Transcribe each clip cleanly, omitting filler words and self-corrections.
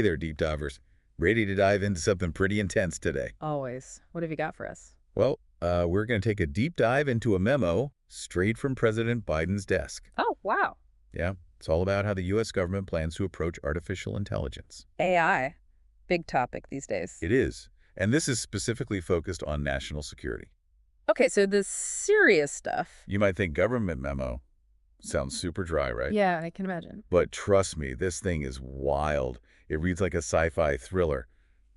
there, deep divers. Ready to dive into something pretty intense today. Always. What have you got for us? Well, we're going to take a deep dive into a memo straight from President Biden's desk. Oh, wow. Yeah, it's all about how the U.S. government plans to approach artificial intelligence. AI. Big topic these days. It is. And this is specifically focused on national security. Okay, so the serious stuff. You might think government memo sounds super dry, right? Yeah, I can imagine. But trust me, this thing is wild. It reads like a sci-fi thriller,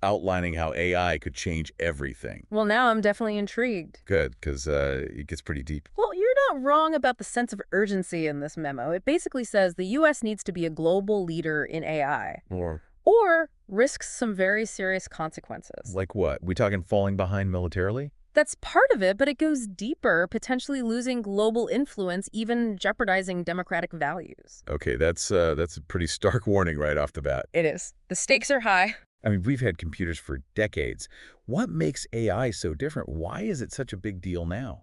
outlining how AI could change everything. Well, now I'm definitely intrigued. Good, because it gets pretty deep. Well, you're not wrong about the sense of urgency in this memo. It basically says the U.S. needs to be a global leader in AI. Or risks some very serious consequences. Like what? We talking falling behind militarily? That's part of it, but it goes deeper, potentially losing global influence, even jeopardizing democratic values. Okay, that's a pretty stark warning right off the bat. It is. The stakes are high. I mean, we've had computers for decades. What makes AI so different? Why is it such a big deal now?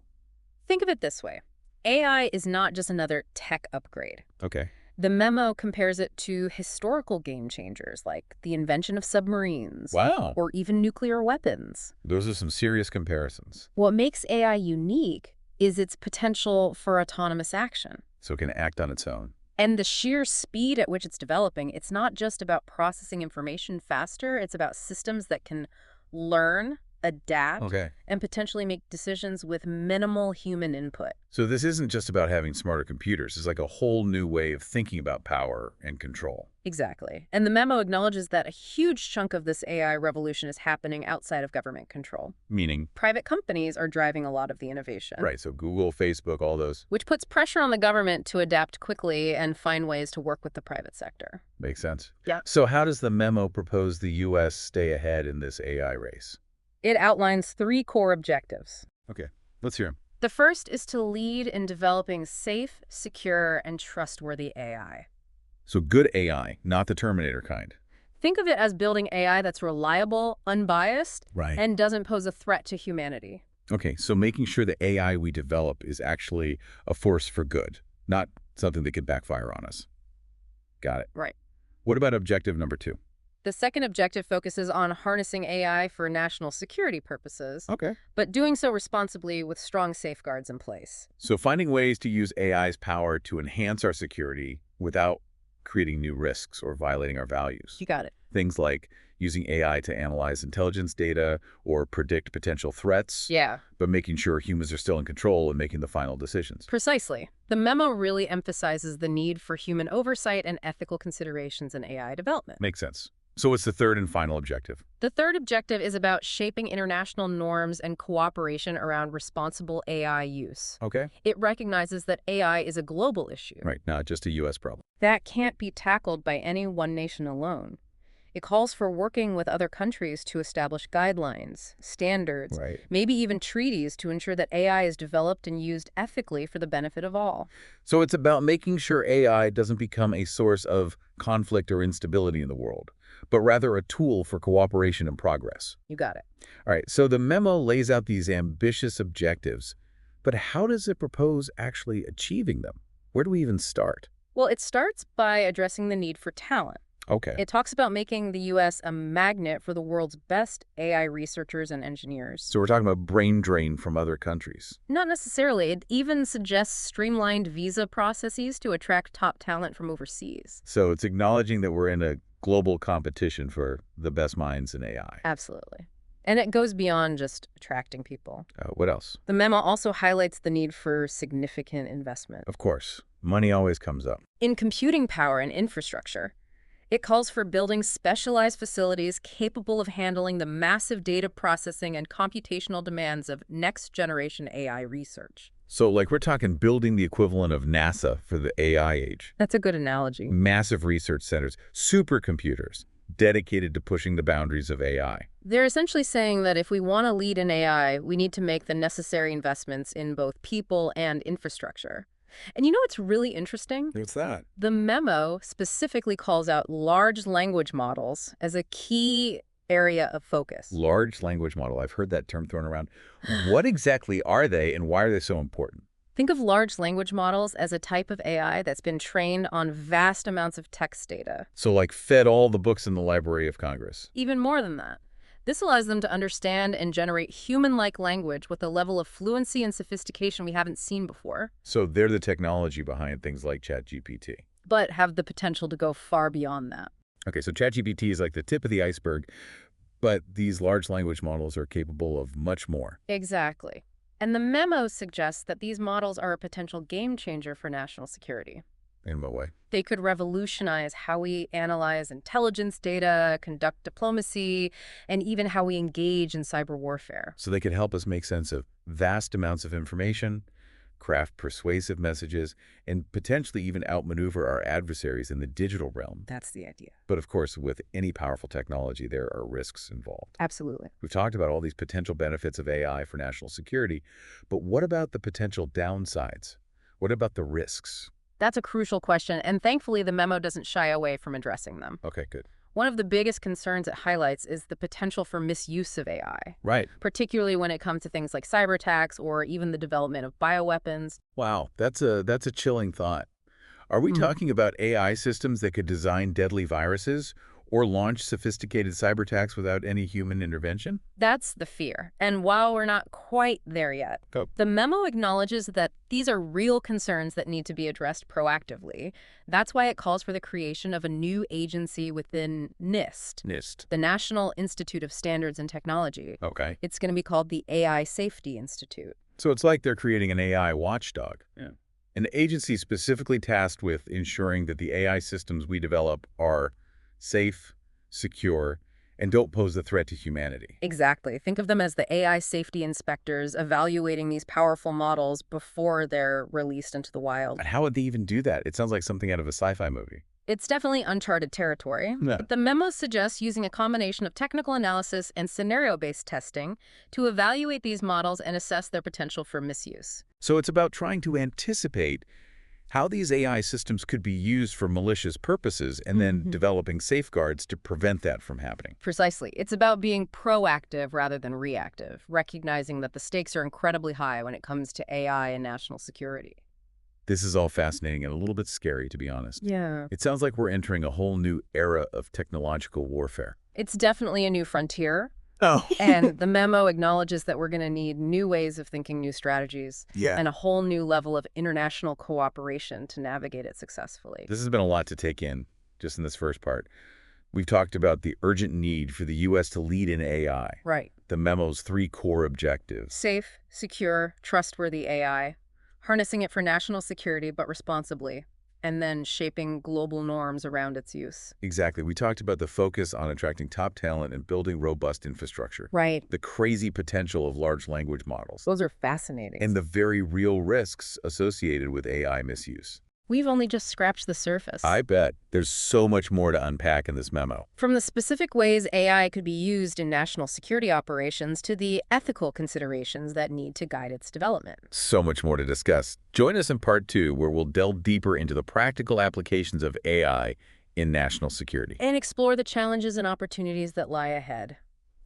Think of it this way. AI is not just another tech upgrade. Okay. The memo compares it to historical game changers like the invention of submarines. Wow. Or even nuclear weapons. Those are some serious comparisons. What makes AI unique is its potential for autonomous action. So it can act on its own. And the sheer speed at which it's developing, it's not just about processing information faster, it's about systems that can learn, adapt, and potentially make decisions with minimal human input. So this isn't just about having smarter computers. It's like a whole new way of thinking about power and control. Exactly. And the memo acknowledges that a huge chunk of this AI revolution is happening outside of government control. Meaning? Private companies are driving a lot of the innovation. Right, so Google, Facebook, all those. Which puts pressure on the government to adapt quickly and find ways to work with the private sector. Makes sense. Yeah. So how does the memo propose the U.S. stay ahead in this AI race? It outlines 3 core objectives. Okay, let's hear them. The first is to lead in developing safe, secure, and trustworthy AI. So good AI, not the Terminator kind. Think of it as building AI that's reliable, unbiased, Right. and doesn't pose a threat to humanity. Okay, so making sure the AI we develop is actually a force for good, not something that could backfire on us. Got it. Right. What about objective number 2? The second objective focuses on harnessing AI for national security purposes, Okay. but doing so responsibly with strong safeguards in place. So finding ways to use AI's power to enhance our security without creating new risks or violating our values. You got it. Things like using AI to analyze intelligence data or predict potential threats, Yeah. but making sure humans are still in control and making the final decisions. Precisely. The memo really emphasizes the need for human oversight and ethical considerations in AI development. Makes sense. So what's the third and final objective? The third objective is about shaping international norms and cooperation around responsible AI use. Okay. It recognizes that AI is a global issue. Right, not just a U.S. problem. That can't be tackled by any one nation alone. It calls for working with other countries to establish guidelines, standards, Right. maybe even treaties to ensure that AI is developed and used ethically for the benefit of all. So it's about making sure AI doesn't become a source of conflict or instability in the world, but rather a tool for cooperation and progress. You got it. All right, so the memo lays out these ambitious objectives, but how does it propose actually achieving them? Where do we even start? Well, it starts by addressing the need for talent. Okay. It talks about making the U.S. a magnet for the world's best AI researchers and engineers. So we're talking about brain drain from other countries. Not necessarily. It even suggests streamlined visa processes to attract top talent from overseas. So it's acknowledging that we're in a global competition for the best minds in AI. Absolutely. And it goes beyond just attracting people. What else? The memo also highlights the need for significant investment. Of course, money always comes up. In computing power and infrastructure, it calls for building specialized facilities capable of handling the massive data processing and computational demands of next-generation AI research. So like we're talking building the equivalent of NASA for the AI age. That's a good analogy. Massive research centers, supercomputers, dedicated to pushing the boundaries of AI. They're essentially saying that if we want to lead in AI, we need to make the necessary investments in both people and infrastructure. And you know what's really interesting? What's that? The memo specifically calls out large language models as a key area of focus. Large language model. I've heard that term thrown around. What exactly are they and why are they so important? Think of large language models as a type of AI that's been trained on vast amounts of text data. So like fed all the books in the Library of Congress. Even more than that. This allows them to understand and generate human-like language with a level of fluency and sophistication we haven't seen before. So they're the technology behind things like ChatGPT. But have the potential to go far beyond that. Okay, so ChatGPT is like the tip of the iceberg, but these large language models are capable of much more. Exactly. And the memo suggests that these models are a potential game changer for national security. In what way? They could revolutionize how we analyze intelligence data, conduct diplomacy, and even how we engage in cyber warfare. So they could help us make sense of vast amounts of information, craft persuasive messages, and potentially even outmaneuver our adversaries in the digital realm. That's the idea. But of course, with any powerful technology, there are risks involved. Absolutely. We've talked about all these potential benefits of AI for national security, but what about the potential downsides? What about the risks? That's a crucial question, and thankfully the memo doesn't shy away from addressing them. Okay, good. One of the biggest concerns it highlights is the potential for misuse of AI. Right. Particularly when it comes to things like cyber attacks or even the development of bioweapons. Wow, that's a chilling thought. Are we talking about AI systems that could design deadly viruses or launch sophisticated cyber attacks without any human intervention? That's the fear. And while we're not quite there yet, the memo acknowledges that these are real concerns that need to be addressed proactively. That's why it calls for the creation of a new agency within NIST, the National Institute of Standards and Technology. Okay. It's going to be called the AI Safety Institute. So it's like they're creating an AI watchdog. Yeah. An agency specifically tasked with ensuring that the AI systems we develop are safe, secure, and don't pose a threat to humanity. Exactly. Think of them as the AI safety inspectors evaluating these powerful models before they're released into the wild. But how would they even do that? It sounds like something out of a sci-fi movie. It's definitely uncharted territory. Yeah. But the memo suggests using a combination of technical analysis and scenario-based testing to evaluate these models and assess their potential for misuse. So it's about trying to anticipate how these AI systems could be used for malicious purposes and then developing safeguards to prevent that from happening. Precisely. It's about being proactive rather than reactive, recognizing that the stakes are incredibly high when it comes to AI and national security. This is all fascinating and a little bit scary, to be honest. Yeah. It sounds like we're entering a whole new era of technological warfare. It's definitely a new frontier. Oh. And the memo acknowledges that we're going to need new ways of thinking, new strategies, and a whole new level of international cooperation to navigate it successfully. This has been a lot to take in, just in this first part. We've talked about the urgent need for the U.S. to lead in AI. Right. The memo's 3 core objectives. Safe, secure, trustworthy AI, harnessing it for national security but responsibly, and then shaping global norms around its use. Exactly. We talked about the focus on attracting top talent and building robust infrastructure. Right. The crazy potential of large language models. Those are fascinating. And the very real risks associated with AI misuse. We've only just scratched the surface. I bet. There's so much more to unpack in this memo. From the specific ways AI could be used in national security operations to the ethical considerations that need to guide its development. So much more to discuss. Join us in part 2, where we'll delve deeper into the practical applications of AI in national security. And explore the challenges and opportunities that lie ahead.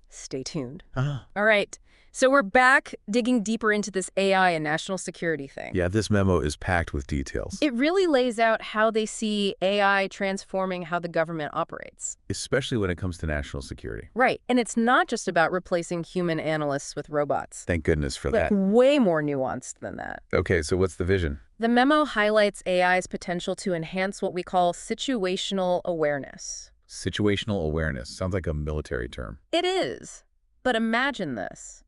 Stay tuned. All right. So we're back digging deeper into this AI and national security thing. Yeah, this memo is packed with details. It really lays out how they see AI transforming how the government operates. Especially when it comes to national security. Right. And it's not just about replacing human analysts with robots. Thank goodness for that. Way more nuanced than that. Okay, so what's the vision? The memo highlights AI's potential to enhance what we call situational awareness. Situational awareness. Sounds like a military term. It is. But imagine this.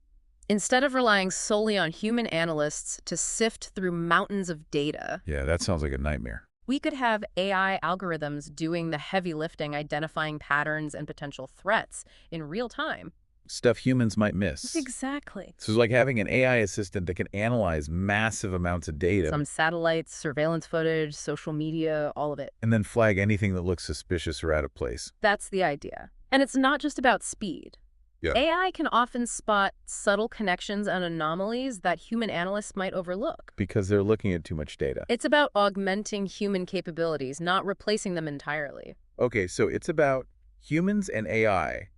Instead of relying solely on human analysts to sift through mountains of data, Yeah, that sounds like a nightmare. we could have AI algorithms doing the heavy lifting, identifying patterns and potential threats in real time. Stuff humans might miss. Exactly. So it's like having an AI assistant that can analyze massive amounts of data. Some satellites, surveillance footage, social media, all of it. And then flag anything that looks suspicious or out of place. That's the idea. And it's not just about speed. Yeah. AI can often spot subtle connections and anomalies that human analysts might overlook. Because they're looking at too much data. It's about augmenting human capabilities, not replacing them entirely. Okay, so it's about humans and AI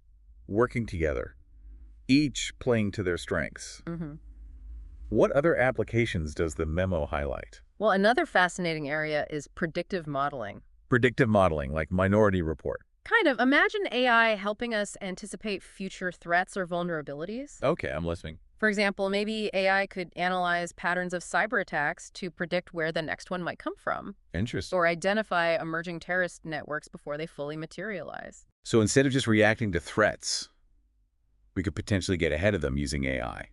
working together, each playing to their strengths. What other applications does the memo highlight? Well, another fascinating area is predictive modeling. Predictive modeling, like Minority Report. Kind of. Imagine AI helping us anticipate future threats or vulnerabilities. Okay, I'm listening. For example, maybe AI could analyze patterns of cyber attacks to predict where the next one might come from, Interesting. or identify emerging terrorist networks before they fully materialize. So instead of just reacting to threats, we could potentially get ahead of them using AI.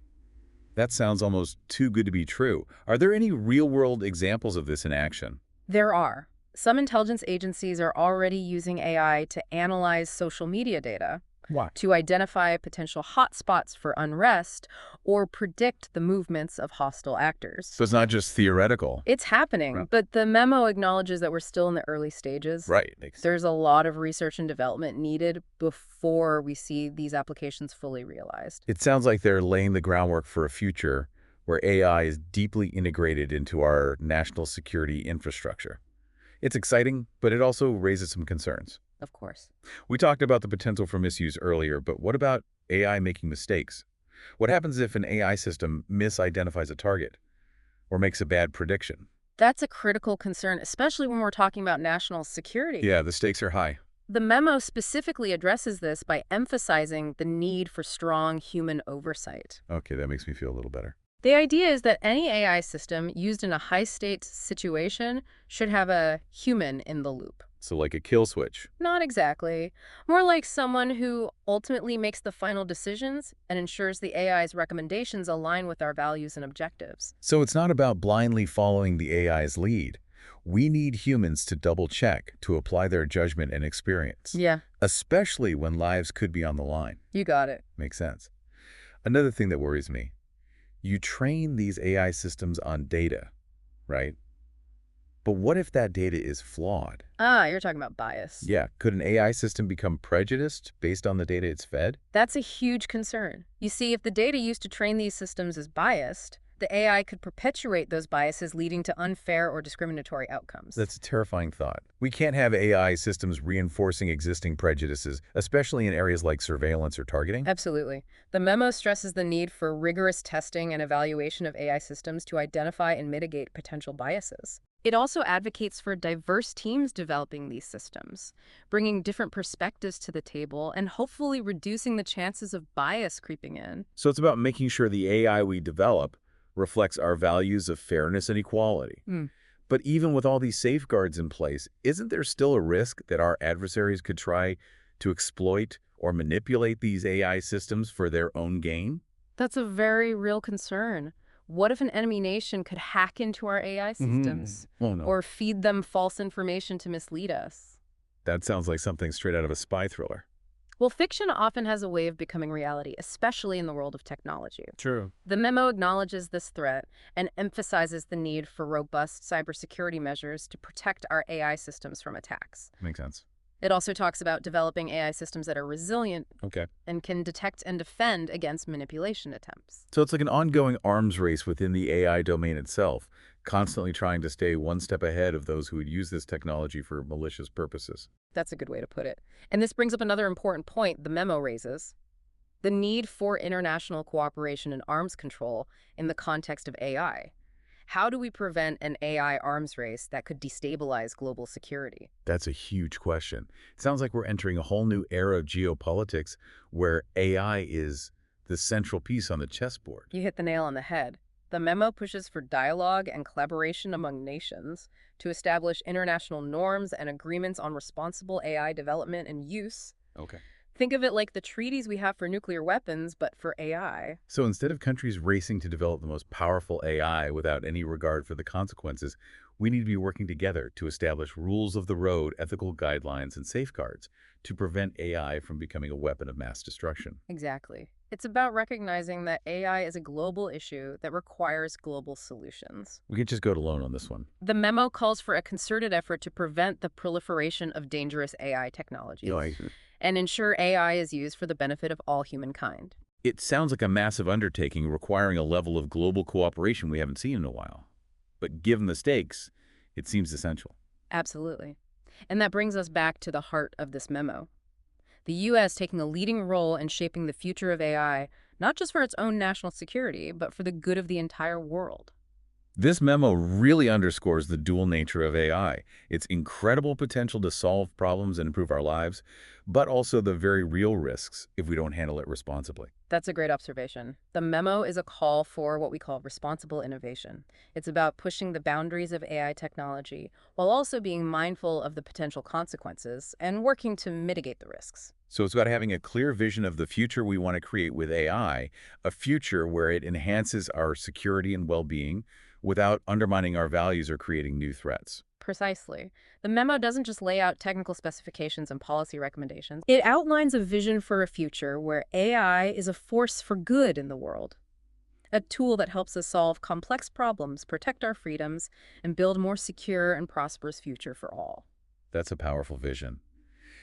That sounds almost too good to be true. Are there any real-world examples of this in action? There are. Some intelligence agencies are already using AI to analyze social media data, Why? to identify potential hotspots for unrest, or predict the movements of hostile actors. So it's not just theoretical. It's happening, Right. but the memo acknowledges that we're still in the early stages. Right. There's a lot of research and development needed before we see these applications fully realized. It sounds like they're laying the groundwork for a future where AI is deeply integrated into our national security infrastructure. It's exciting, but it also raises some concerns. Of course. We talked about the potential for misuse earlier, but what about AI making mistakes? What happens if an AI system misidentifies a target or makes a bad prediction? That's a critical concern, especially when we're talking about national security. Yeah, the stakes are high. The memo specifically addresses this by emphasizing the need for strong human oversight. Okay, that makes me feel a little better. The idea is that any AI system used in a high-stakes situation should have a human in the loop. So like a kill switch. Not exactly. More like someone who ultimately makes the final decisions and ensures the AI's recommendations align with our values and objectives. So it's not about blindly following the AI's lead. We need humans to double-check, to apply their judgment and experience. Yeah, Especially when lives could be on the line. you got it. Makes sense. Another thing that worries me, you train these AI systems on data, right? But what if that data is flawed? Ah, you're talking about bias. Yeah, could an AI system become prejudiced based on the data it's fed? That's a huge concern. You see, if the data used to train these systems is biased, the AI could perpetuate those biases, leading to unfair or discriminatory outcomes. That's a terrifying thought. We can't have AI systems reinforcing existing prejudices, especially in areas like surveillance or targeting. Absolutely. The memo stresses the need for rigorous testing and evaluation of AI systems to identify and mitigate potential biases. It also advocates for diverse teams developing these systems, bringing different perspectives to the table and hopefully reducing the chances of bias creeping in. So it's about making sure the AI we develop reflects our values of fairness and equality. But even with all these safeguards in place, isn't there still a risk that our adversaries could try to exploit or manipulate these AI systems for their own gain? That's a very real concern. What if an enemy nation could hack into our AI systems Oh, no. or feed them false information to mislead us? That sounds like something straight out of a spy thriller. Well, fiction often has a way of becoming reality, especially in the world of technology. True. The memo acknowledges this threat and emphasizes the need for robust cybersecurity measures to protect our AI systems from attacks. Makes sense. It also talks about developing AI systems that are resilient Okay. and can detect and defend against manipulation attempts. So it's like an ongoing arms race within the AI domain itself, constantly trying to stay one step ahead of those who would use this technology for malicious purposes. That's a good way to put it. And this brings up another important point the memo raises: the need for international cooperation and arms control in the context of AI. How do we prevent an AI arms race that could destabilize global security? That's a huge question. It sounds like we're entering a whole new era of geopolitics where AI is the central piece on the chessboard. You hit the nail on the head. The memo pushes for dialogue and collaboration among nations to establish international norms and agreements on responsible AI development and use. Okay. Think of it like the treaties we have for nuclear weapons, but for AI. So instead of countries racing to develop the most powerful AI without any regard for the consequences, we need to be working together to establish rules of the road, ethical guidelines, and safeguards to prevent AI from becoming a weapon of mass destruction. Exactly. It's about recognizing that AI is a global issue that requires global solutions. We can't just go it alone on this one. The memo calls for a concerted effort to prevent the proliferation of dangerous AI technologies and ensure AI is used for the benefit of all humankind. It sounds like a massive undertaking requiring a level of global cooperation we haven't seen in a while. But given the stakes, it seems essential. Absolutely. And that brings us back to the heart of this memo. The U.S. taking a leading role in shaping the future of AI not just for its own national security, but for the good of the entire world. This memo really underscores the dual nature of AI, its incredible potential to solve problems and improve our lives, but also the very real risks if we don't handle it responsibly. That's a great observation. The memo is a call for what we call responsible innovation. It's about pushing the boundaries of AI technology while also being mindful of the potential consequences and working to mitigate the risks. So it's about having a clear vision of the future we want to create with AI, a future where it enhances our security and well-being without undermining our values or creating new threats. Precisely. The memo doesn't just lay out technical specifications and policy recommendations. It outlines a vision for a future where AI is a force for good in the world, a tool that helps us solve complex problems, protect our freedoms, and build a more secure and prosperous future for all. That's a powerful vision.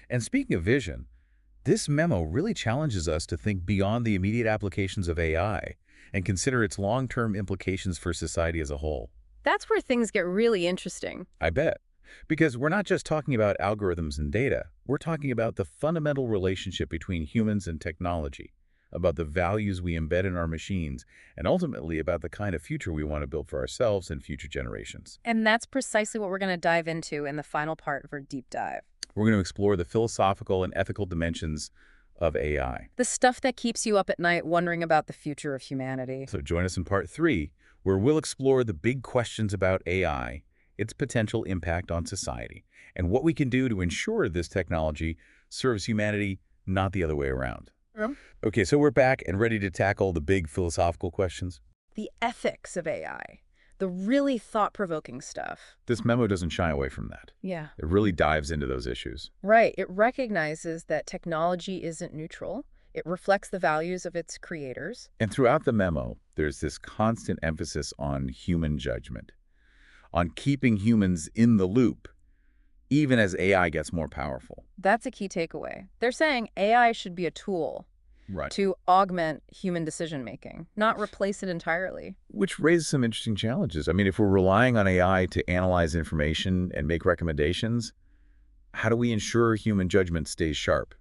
And speaking of vision, this memo really challenges us to think beyond the immediate applications of AI and consider its long-term implications for society as a whole. That's where things get really interesting. I bet. Because we're not just talking about algorithms and data. We're talking about the fundamental relationship between humans and technology, about the values we embed in our machines, and ultimately about the kind of future we want to build for ourselves and future generations. And that's precisely what we're going to dive into in the final part of our deep dive. We're going to explore the philosophical and ethical dimensions of AI. The stuff that keeps you up at night wondering about the future of humanity. So join us in part 3, where we'll explore the big questions about AI, its potential impact on society, and what we can do to ensure this technology serves humanity, not the other way around. Okay, so we're back and ready to tackle the big philosophical questions. The ethics of AI. The really thought-provoking stuff. This memo doesn't shy away from that. Yeah. It really dives into those issues. Right. It recognizes that technology isn't neutral. It reflects the values of its creators. And throughout the memo, there's this constant emphasis on human judgment, on keeping humans in the loop, even as AI gets more powerful. That's a key takeaway. They're saying AI should be a tool to augment human decision-making, not replace it entirely. Which raises some interesting challenges. I mean, if we're relying on AI to analyze information and make recommendations, how do we ensure human judgment stays sharp?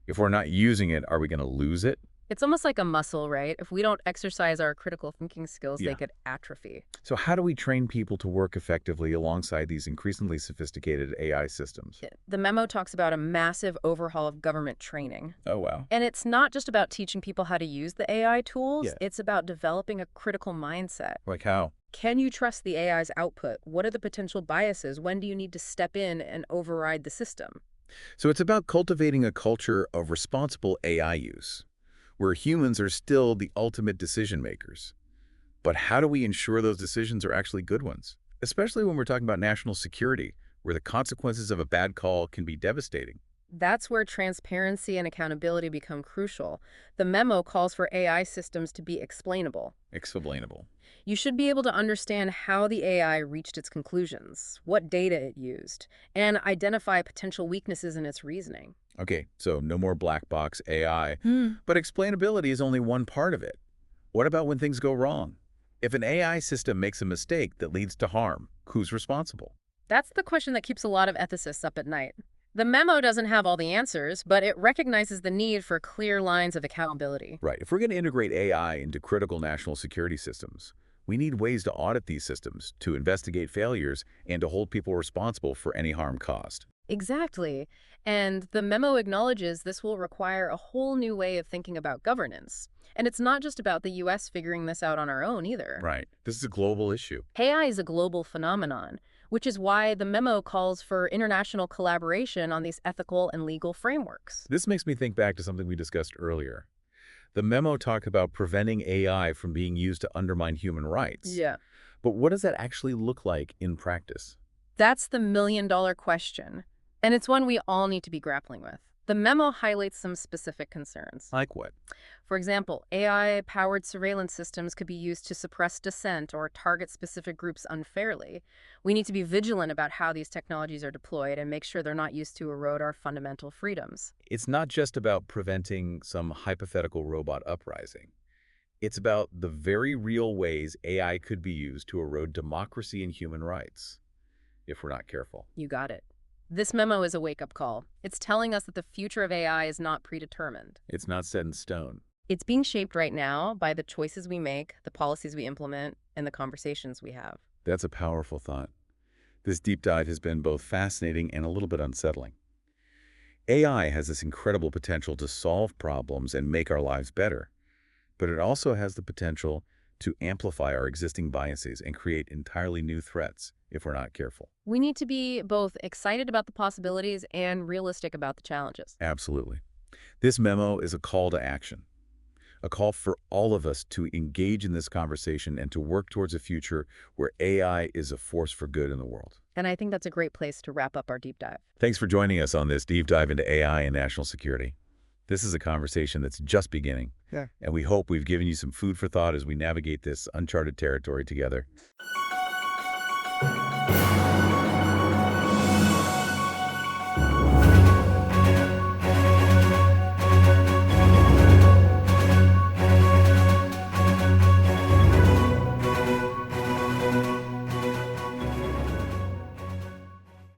If we're not using it, are we going to lose it? It's almost like a muscle, right? If we don't exercise our critical thinking skills, they could atrophy. So how do we train people to work effectively alongside these increasingly sophisticated AI systems? The memo talks about a massive overhaul of government training. Oh, wow. And it's not just about teaching people how to use the AI tools. It's about developing a critical mindset. Like how? Can you trust the AI's output? What are the potential biases? When do you need to step in and override the system? So it's about cultivating a culture of responsible AI use, where humans are still the ultimate decision makers. But how do we ensure those decisions are actually good ones? Especially when we're talking about national security, where the consequences of a bad call can be devastating. That's where transparency and accountability become crucial. The memo calls for AI systems to be explainable. Explainable. You should be able to understand how the AI reached its conclusions, what data it used, and identify potential weaknesses in its reasoning. Okay, so no more black box AI, but explainability is only one part of it. What about when things go wrong? If an AI system makes a mistake that leads to harm, who's responsible? That's the question that keeps a lot of ethicists up at night. The memo doesn't have all the answers, but it recognizes the need for clear lines of accountability. Right. If we're going to integrate AI into critical national security systems, we need ways to audit these systems, to investigate failures, and to hold people responsible for any harm caused. Exactly. And the memo acknowledges this will require a whole new way of thinking about governance. And it's not just about the U.S. figuring this out on our own either. Right. This is a global issue. AI is a global phenomenon, which is why the memo calls for international collaboration on these ethical and legal frameworks. This makes me think back to something we discussed earlier. The memo talked about preventing AI from being used to undermine human rights. Yeah. But what does that actually look like in practice? That's the million-dollar question, and it's one we all need to be grappling with. The memo highlights some specific concerns. Like what? For example, AI-powered surveillance systems could be used to suppress dissent or target specific groups unfairly. We need to be vigilant about how these technologies are deployed and make sure they're not used to erode our fundamental freedoms. It's not just about preventing some hypothetical robot uprising. It's about the very real ways AI could be used to erode democracy and human rights, if we're not careful. You got it. This memo is a wake-up call. It's telling us that the future of AI is not predetermined. It's not set in stone. It's being shaped right now by the choices we make, the policies we implement, and the conversations we have. That's a powerful thought. This deep dive has been both fascinating and a little bit unsettling. AI has this incredible potential to solve problems and make our lives better, but it also has the potential to amplify our existing biases and create entirely new threats if we're not careful. We need to be both excited about the possibilities and realistic about the challenges. Absolutely. This memo is a call to action, a call for all of us to engage in this conversation and to work towards a future where AI is a force for good in the world. And I think that's a great place to wrap up our deep dive. Thanks for joining us on this deep dive into AI and national security. This is a conversation that's just beginning, and we hope we've given you some food for thought as we navigate this uncharted territory together.